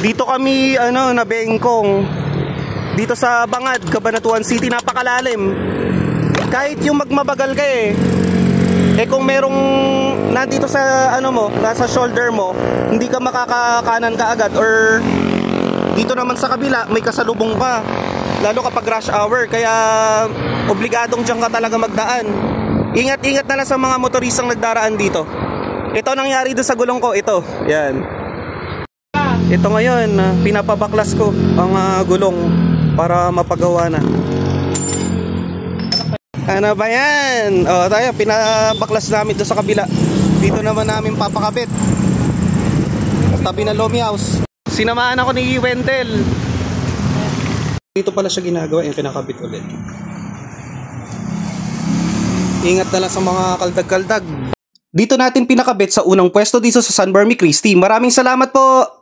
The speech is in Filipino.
Dito kami nabengkong. Dito sa Bangad, Cabanatuan City, napakalalim. Kahit yung magmabagal ka kung merong nandito sa nasa shoulder mo, hindi ka makakakanan ka agad, or dito naman sa kabila may kasalubong ka. Lalo kapag rush hour, kaya obligadong diyan ka talaga magdaan. Ingat-ingat na lang sa mga motoristang nagdaraan dito. Ito nangyari doon sa gulong ko, ito. Yan. Ito ngayon, pinapabaklas ko ang gulong para mapagawa na. Ano ba yan? O tayo, pinabaklas namin doon sa kabila. Dito naman namin papakabit. Tabi ng Lomi House. Sinamaan ako ni Wendell. Dito pala siya ginagawa, yung pinakabit ulit. Ingat na lang sa mga kaldag-kaldag. Dito natin pinakabit sa unang pwesto dito sa San Berme Christie. Maraming salamat po!